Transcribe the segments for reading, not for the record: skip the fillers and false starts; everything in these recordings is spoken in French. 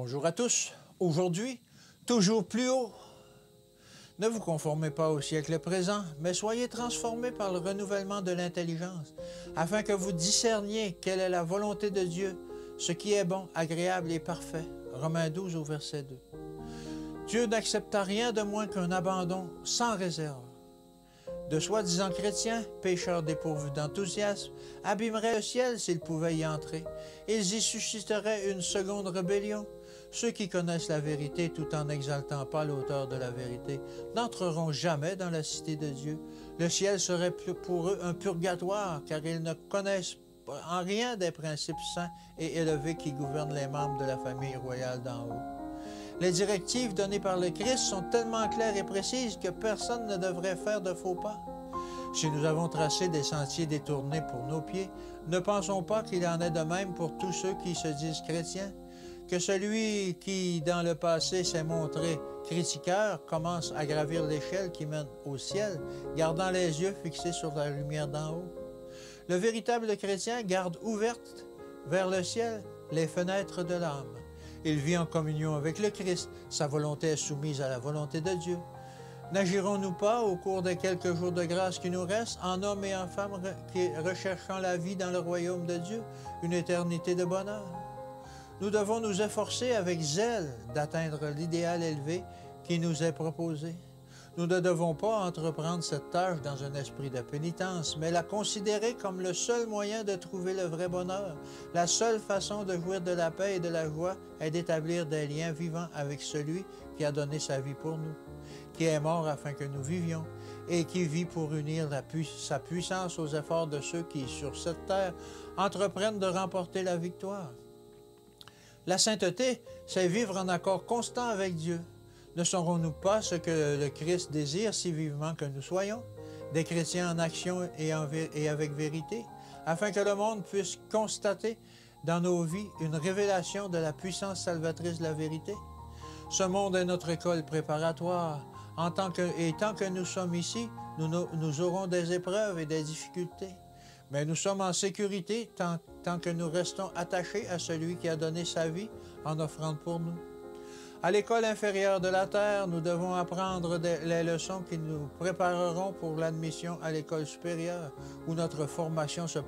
Bonjour à tous. Aujourd'hui, toujours plus haut. Ne vous conformez pas au siècle présent, mais soyez transformés par le renouvellement de l'intelligence, afin que vous discerniez quelle est la volonté de Dieu, ce qui est bon, agréable et parfait. Romains 12 au verset 2. Dieu n'accepta rien de moins qu'un abandon sans réserve. De soi-disant chrétiens, pécheurs dépourvus d'enthousiasme, abîmeraient le ciel s'ils pouvaient y entrer. Ils y susciteraient une seconde rébellion. Ceux qui connaissent la vérité tout en n'exaltant pas l'auteur de la vérité n'entreront jamais dans la cité de Dieu. Le ciel serait pour eux un purgatoire, car ils ne connaissent en rien des principes saints et élevés qui gouvernent les membres de la famille royale d'en haut. Les directives données par le Christ sont tellement claires et précises que personne ne devrait faire de faux pas. Si nous avons tracé des sentiers détournés pour nos pieds, ne pensons pas qu'il en est de même pour tous ceux qui se disent chrétiens. Que celui qui, dans le passé, s'est montré critiqueur, commence à gravir l'échelle qui mène au ciel, gardant les yeux fixés sur la lumière d'en haut. Le véritable chrétien garde ouvertes vers le ciel les fenêtres de l'âme. Il vit en communion avec le Christ. Sa volonté est soumise à la volonté de Dieu. N'agirons-nous pas, au cours des quelques jours de grâce qui nous restent, en hommes et en femmes qui recherchant la vie dans le royaume de Dieu, une éternité de bonheur? Nous devons nous efforcer avec zèle d'atteindre l'idéal élevé qui nous est proposé. Nous ne devons pas entreprendre cette tâche dans un esprit de pénitence, mais la considérer comme le seul moyen de trouver le vrai bonheur. La seule façon de jouir de la paix et de la joie est d'établir des liens vivants avec celui qui a donné sa vie pour nous, qui est mort afin que nous vivions, et qui vit pour unir sa puissance aux efforts de ceux qui, sur cette terre, entreprennent de remporter la victoire. La sainteté, c'est vivre en accord constant avec Dieu. Ne serons-nous pas ce que le Christ désire si vivement que nous soyons, des chrétiens en action et avec vérité, afin que le monde puisse constater dans nos vies une révélation de la puissance salvatrice de la vérité? Ce monde est notre école préparatoire. Tant que nous sommes ici, nous aurons des épreuves et des difficultés. Mais nous sommes en sécurité tant que nous restons attachés à celui qui a donné sa vie en offrande pour nous. À l'école inférieure de la terre, nous devons apprendre les leçons qui nous prépareront pour l'admission à l'école supérieure, où notre formation se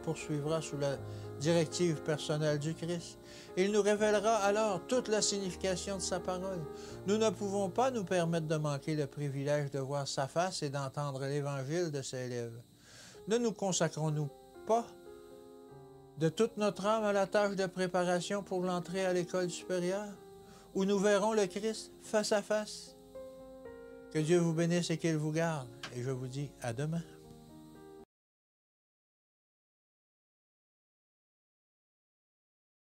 poursuivra sous la directive personnelle du Christ. Il nous révélera alors toute la signification de sa parole. Nous ne pouvons pas nous permettre de manquer le privilège de voir sa face et d'entendre l'évangile de ses lèvres. Ne nous consacrons-nous pas de toute notre âme à la tâche de préparation pour l'entrée à l'école supérieure, où nous verrons le Christ face à face? Que Dieu vous bénisse et qu'il vous garde. Et je vous dis à demain.